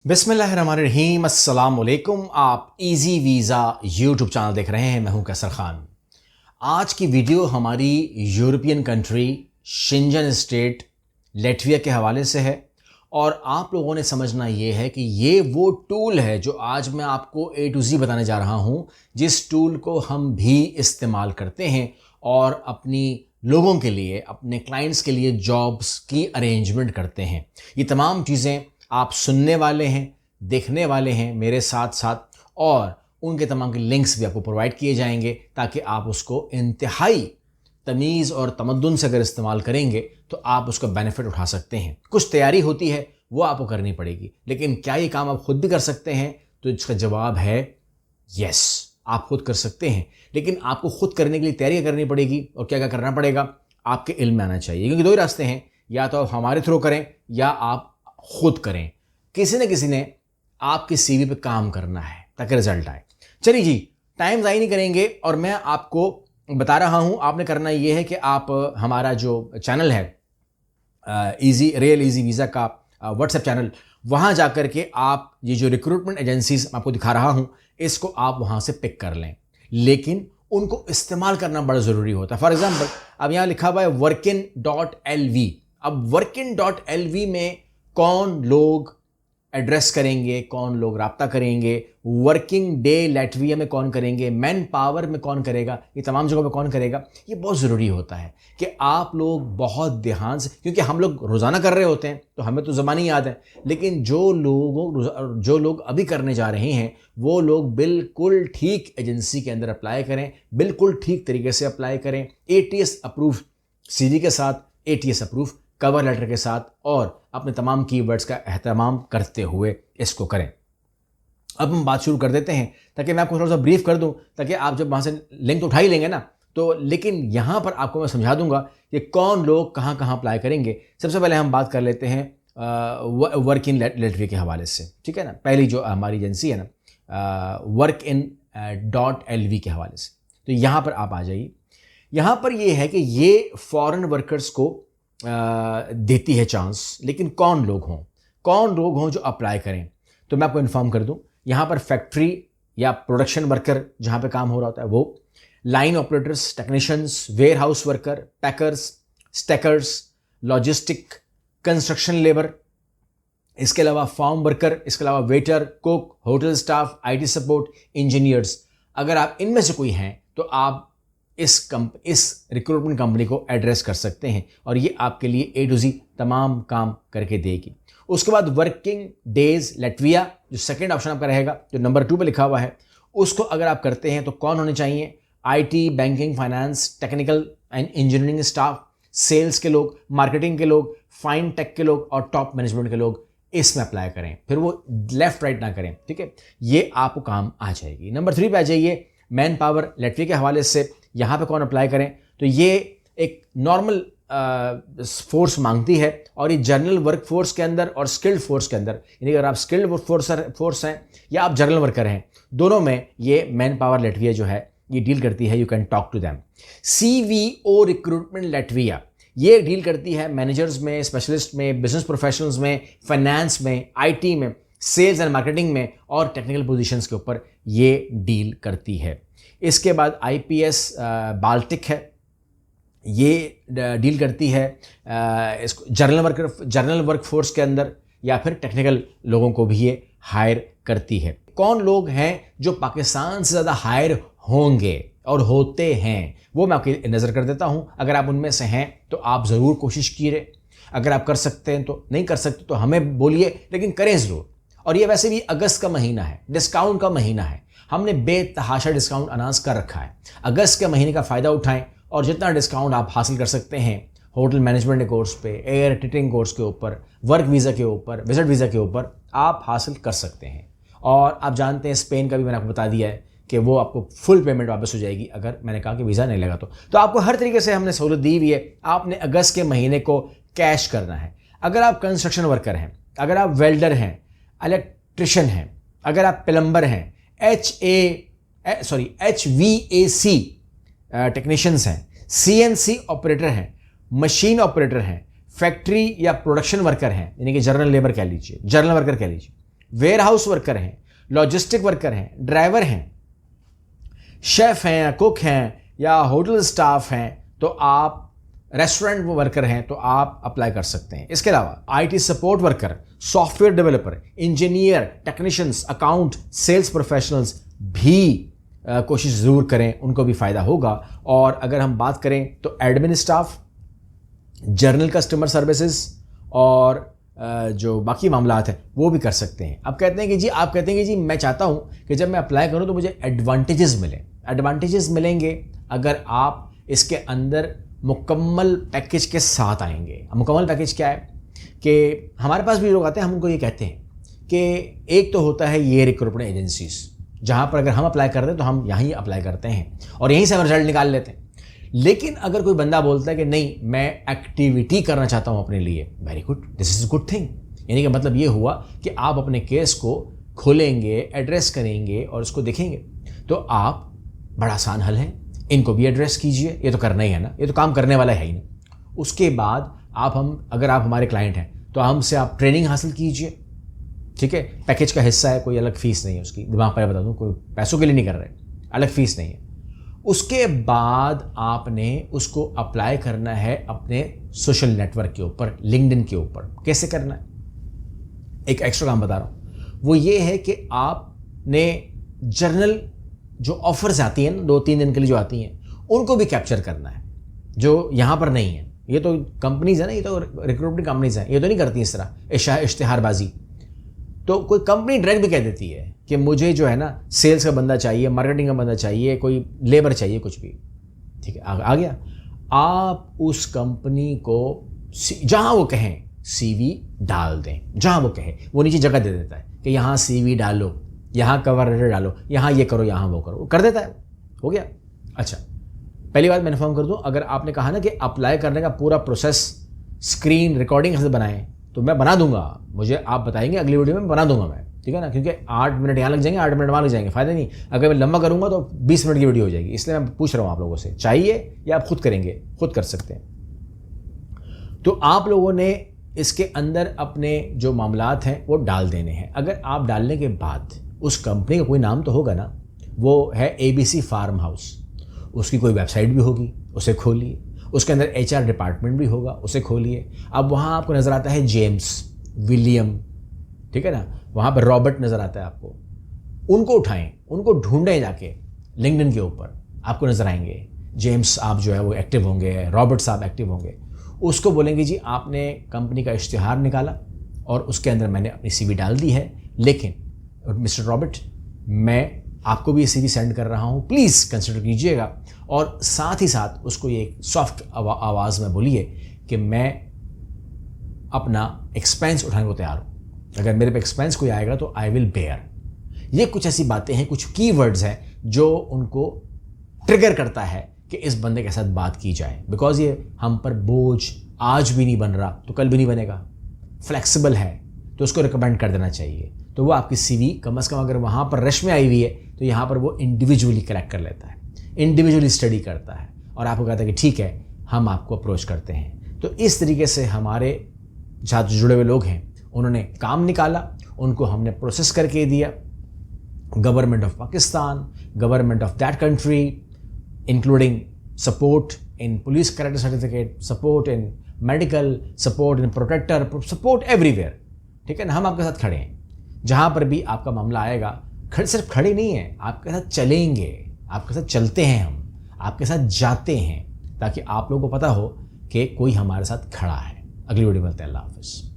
बिस्मिल्लाहिर्रहमानिर्रहीम, अस्सलाम वालेकुम। आप इजी वीज़ा यूट्यूब चैनल देख रहे हैं। मैं हूं कैसर खान। आज की वीडियो हमारी European country Schengen state Latvia के हवाले से है और आप लोगों ने समझना ये है कि ये वो टूल है जो आज मैं आपको ए टू जी बताने जा रहा हूं, जिस टूल को हम भी इस्तेमाल करते हैं और अपनी लोगों के लिए, अपने क्लाइंट्स के लिए जॉब्स की अरेंजमेंट करते हैं। ये तमाम चीज़ें आप सुनने वाले हैं, देखने वाले हैं मेरे साथ साथ, और उनके तमाम के लिंक्स भी आपको प्रोवाइड किए जाएंगे ताकि आप उसको इंतहाई तमीज़ और तमद्दुन से अगर इस्तेमाल करेंगे तो आप उसका बेनिफिट उठा सकते हैं। कुछ तैयारी होती है, वो आपको करनी पड़ेगी, लेकिन क्या ये काम आप खुद भी कर सकते हैं? तो इसका जवाब है यस, आप खुद कर सकते हैं। लेकिन आपको खुद करने के लिए तैयारी करनी पड़ेगी और क्या क्या करना पड़ेगा, आपके इल्म में आना चाहिए। क्योंकि दो ही रास्ते हैं, या तो आप हमारे थ्रू करें या आप खुद करें। किसी न किसी ने आपके सीवी पे काम करना है ताकि रिजल्ट आए। चलिए जी, टाइम ज़ाया नहीं करेंगे और मैं आपको बता रहा हूं, आपने करना ये है कि आप हमारा जो चैनल है रियल इजी वीज़ा का व्हाट्सएप चैनल, वहां जाकर के आप ये जो रिक्रूटमेंट एजेंसीज मैं आपको दिखा रहा हूं, इसको आप वहां से पिक कर लें। लेकिन उनको इस्तेमाल करना बड़ा ज़रूरी होता है। फॉर एग्जाम्पल, अब यहाँ लिखा हुआ है workin.lv। अब workin.lv में कौन लोग एड्रेस करेंगे, कौन लोग राब्ता करेंगे, वर्किंग डे लैटविया में कौन करेंगे, मैन पावर में कौन करेगा, ये तमाम जगहों पे कौन करेगा, ये बहुत ज़रूरी होता है कि आप लोग बहुत ध्यान से, क्योंकि हम लोग रोज़ाना कर रहे होते हैं तो हमें तो ज़बानी याद है, लेकिन जो लोग अभी करने जा रहे हैं वो लोग बिल्कुल ठीक एजेंसी के अंदर अप्लाई करें, बिल्कुल ठीक तरीके से अप्लाई करें, ATS अप्रूव CV के साथ, ATS अप्रूव कवर लेटर के साथ, और अपने तमाम कीवर्ड्स का एहतमाम करते हुए इसको करें। अब हम बात शुरू कर देते हैं ताकि मैं आपको थोड़ा सा ब्रीफ कर दूं, ताकि आप जब वहाँ से लिंक तो उठा ही लेंगे ना, तो लेकिन यहाँ पर आपको मैं समझा दूंगा कि कौन लोग कहाँ कहाँ अप्लाई करेंगे। सबसे पहले हम बात कर लेते हैं वर्क इन लैटविया के हवाले से, ठीक है ना। पहली जो हमारी एजेंसी है ना, workin.lv के हवाले से, तो यहाँ पर आप आ जाइए। यहाँ पर ये है कि ये फॉरेन वर्कर्स को देती है चांस, लेकिन कौन लोग हों जो अप्लाई करें। तो मैं आपको इन्फॉर्म कर दूं, यहाँ पर फैक्ट्री या प्रोडक्शन वर्कर जहाँ पे काम हो रहा होता है वो, line operators, technicians, warehouse worker, packers, stackers, logistic, construction labour, इसके अलावा फार्म वर्कर, इसके अलावा waiter, cook, hotel staff, IT support, engineers. अगर आप इनमें से कोई हैं तो आप इस रिक्रूटमेंट कंपनी को एड्रेस कर सकते हैं और ये आपके लिए A to Z तमाम काम करके देगी। उसके बाद वर्किंग डेज लैटविया, जो सेकंड ऑप्शन आपका रहेगा, जो नंबर 2 पे लिखा हुआ है, उसको अगर आप करते हैं तो कौन होने चाहिए? IT, banking, finance, technical and engineering staff, sales के लोग, मार्केटिंग के लोग, फाइन टेक के लोग और टॉप मैनेजमेंट के लोग इसमें अप्लाई करें। फिर वो लेफ्ट राइट ना करें, ठीक है। ये आपको काम आ जाएगी। नंबर 3 पे आ जाइए, मैन पावर लैटविया के हवाले से, यहाँ पे कौन अप्लाई करें? तो ये एक नॉर्मल फोर्स मांगती है और ये जनरल वर्क फोर्स के अंदर और स्किल्ड फोर्स के अंदर, यानी अगर आप स्किल्ड फोर्स हैं या आप जनरल वर्कर हैं, दोनों में ये मैन पावर लैटविया जो है ये डील करती है। You can talk to them. CVO recruitment Latvia ये डील करती है मैनेजर्स में, स्पेशलिस्ट में, बिजनेस प्रोफेशनल्स में, फाइनेंस में, IT में, सेल्स एंड मार्केटिंग में और टेक्निकल पोजीशंस के ऊपर ये डील करती है। इसके बाद IPS बाल्टिक है, ये डील करती है इसको जनरल वर्क फोर्स के अंदर या फिर टेक्निकल लोगों को भी ये हायर करती है। कौन लोग हैं जो पाकिस्तान से ज़्यादा हायर होंगे और होते हैं, वो मैं आपकी नज़र कर देता हूँ। अगर आप उनमें से हैं तो आप ज़रूर कोशिश कीजिए। अगर आप कर सकते हैं तो, नहीं कर सकते तो हमें बोलिए, लेकिन करें ज़रूर। और ये वैसे भी अगस्त का महीना है, डिस्काउंट का महीना है, हमने बेतहाशा डिस्काउंट अनाउंस कर रखा है। अगस्त के महीने का फ़ायदा उठाएं और जितना डिस्काउंट आप हासिल कर सकते हैं होटल मैनेजमेंट कोर्स पे, एयर टिकटिंग कोर्स के ऊपर, वर्क वीज़ा के ऊपर, विजिट वीज़ा के ऊपर आप हासिल कर सकते हैं। और आप जानते हैं स्पेन का भी मैंने आपको बता दिया है कि वो आपको फुल पेमेंट वापस हो जाएगी अगर मैंने कहा कि वीज़ा नहीं लगा तो आपको हर तरीके से हमने सहूलत दी हुई है। आपने अगस्त के महीने को कैश करना है। अगर आप कंस्ट्रक्शन वर्कर हैं, अगर आप वेल्डर हैं, इलेक्ट्रिशियन हैं, अगर आप प्लम्बर हैं, HVAC टेक्नीशियंस हैं, CNC ऑपरेटर हैं, मशीन ऑपरेटर हैं, फैक्ट्री या प्रोडक्शन वर्कर हैं, यानी कि जनरल लेबर कह लीजिए, जनरल वर्कर कह लीजिए, वेयर हाउस वर्कर हैं, लॉजिस्टिक वर्कर हैं, ड्राइवर हैं, शेफ हैं, कुक हैं या होटल स्टाफ हैं, तो आप रेस्टोरेंट वर्कर हैं तो आप अप्लाई कर सकते हैं। इसके अलावा IT support worker, software developer, engineer, technicians, account, sales professionals भी कोशिश ज़रूर करें, उनको भी फ़ायदा होगा। और अगर हम बात करें तो admin staff, journal customer services और जो बाकी मामलात हैं वो भी कर सकते हैं। अब कहते हैं कि जी, आप कहते हैं कि जी मैं चाहता हूँ कि जब मैं अप्लाई करूँ तो मुझे एडवांटेजेस मिले। एडवांटेजेस मिलेंगे अगर आप इसके अंदर मुकम्मल पैकेज के साथ आएंगे। मुकम्मल पैकेज क्या है कि हमारे पास भी लोग आते हैं, हम उनको ये कहते हैं कि एक तो होता है ये रिक्रूटमेंट एजेंसीज, जहाँ पर अगर हम अप्लाई करते हैं तो हम यहीं अप्लाई करते हैं और यहीं से हम रिजल्ट निकाल लेते हैं। लेकिन अगर कोई बंदा बोलता है कि नहीं, मैं एक्टिविटी करना चाहता हूँ अपने लिए, very good, this is good thing. यानी कि मतलब ये हुआ कि आप अपने केस को खोलेंगे, एड्रेस करेंगे और उसको देखेंगे, तो आप बड़ा आसान हल है, इनको भी एड्रेस कीजिए, ये तो करना ही है ना, ये तो काम करने वाला है ही ना। उसके बाद अगर आप हमारे क्लाइंट हैं तो हमसे आप ट्रेनिंग हासिल कीजिए, ठीक है। पैकेज का हिस्सा है, कोई अलग फीस नहीं है उसकी, दिमाग पर बता दूँ, कोई पैसों के लिए नहीं कर रहे, अलग फीस नहीं है। उसके बाद आपने उसको अप्लाई करना है अपने सोशल नेटवर्क के ऊपर, लिंक्डइन के ऊपर। कैसे करना है, एक एक्स्ट्रा काम बता रहा हूँ, वो ये है कि आपने जर्नल जो ऑफर्स आती हैं 2-3 दिन के लिए जो आती हैं, उनको भी कैप्चर करना है, जो यहाँ पर नहीं है। ये तो कंपनीज है ना, ये तो रिक्रूटमेंट कंपनीज हैं, ये तो नहीं करती इस तरह इश्तिहारबाजी। तो कोई कंपनी डायरेक्ट भी कह देती है कि मुझे जो है ना सेल्स का बंदा चाहिए, मार्केटिंग का बंदा चाहिए, कोई लेबर चाहिए, कुछ भी, ठीक है, आ गया। आप उस कंपनी को जहाँ वो कहें CV डाल दें, जहाँ वो कहे, वो नीचे जगह दे देता है कि यहाँ CV डालो, यहाँ कवर लेटर डालो, यहाँ ये करो, यहाँ वो करो, वो कर देता है, हो गया। अच्छा, पहली बात मैं इन्फॉर्म कर दूँ, अगर आपने कहा ना कि अप्लाई करने का पूरा प्रोसेस स्क्रीन रिकॉर्डिंग से बनाएं, तो मैं बना दूंगा, मुझे आप बताएंगे अगली वीडियो में बना दूंगा मैं, ठीक है ना, क्योंकि 8 मिनट यहाँ लग जाएंगे, 8 मिनट वहाँ लग जाएंगे, फ़ायदा नहीं। अगर मैं लंबा करूँगा तो 20 मिनट की वीडियो हो जाएगी, इसलिए मैं पूछ रहा हूँ आप लोगों से, चाहिए या आप खुद करेंगे, खुद कर सकते हैं। तो आप लोगों ने इसके अंदर अपने जो मामलात हैं वो डाल देने हैं। अगर आप डालने के बाद उस कंपनी का कोई नाम तो होगा ना, वो है ABC फार्म हाउस, उसकी कोई वेबसाइट भी होगी, उसे खोलिए, उसके अंदर HR डिपार्टमेंट भी होगा, उसे खोलिए। अब वहाँ आपको नज़र आता है जेम्स, विलियम, ठीक है ना, वहाँ पर रॉबर्ट नज़र आता है आपको, उनको उठाएं, उनको ढूंढें जाके लिंक्डइन के ऊपर, आपको नज़र आएंगे। जेम्स आप जो है वो एक्टिव होंगे, रॉबर्ट साहब एक्टिव होंगे, उसको बोलेंगे जी आपने कंपनी का इश्तिहार निकाला और उसके अंदर मैंने अपनी CV डाल दी है, लेकिन मिस्टर रॉबर्ट मैं आपको भी ये CV सेंड कर रहा हूँ, प्लीज़ कंसिडर कीजिएगा। और साथ ही साथ उसको ये सॉफ्ट आवाज़ में बोलिए कि मैं अपना एक्सपेंस उठाने को तैयार हूँ, अगर मेरे पे एक्सपेंस कोई आएगा तो आई विल बेयर। ये कुछ ऐसी बातें हैं, कुछ कीवर्ड्स हैं जो उनको ट्रिगर करता है कि इस बंदे के साथ बात की जाए, बिकॉज ये हम पर बोझ आज भी नहीं बन रहा तो कल भी नहीं बनेगा, फ्लेक्सिबल है, तो उसको रिकमेंड कर देना चाहिए। तो वो आपकी CV कम से कम अगर वहाँ पर रश में आई हुई है तो यहाँ पर वो इंडिविजुअली कलेक्ट कर लेता है, इंडिविजुअली स्टडी करता है और आपको कहता है कि ठीक है हम आपको अप्रोच करते हैं। तो इस तरीके से हमारे साथ जुड़े हुए लोग हैं, उन्होंने काम निकाला, उनको हमने प्रोसेस करके दिया। Government of Pakistan, government of that country, including support in police character certificate, support in medical, support in protector, support everywhere, ठीक है ना। हम आपके साथ खड़े हैं, जहाँ पर भी आपका मामला आएगा, सिर्फ खड़े नहीं हैं, आपके साथ चलेंगे, आपके साथ चलते हैं, हम आपके साथ जाते हैं, ताकि आप लोगों को पता हो कि कोई हमारे साथ खड़ा है। अगली वीडियो में मिलते हैं, अल्लाह हाफ़िज़।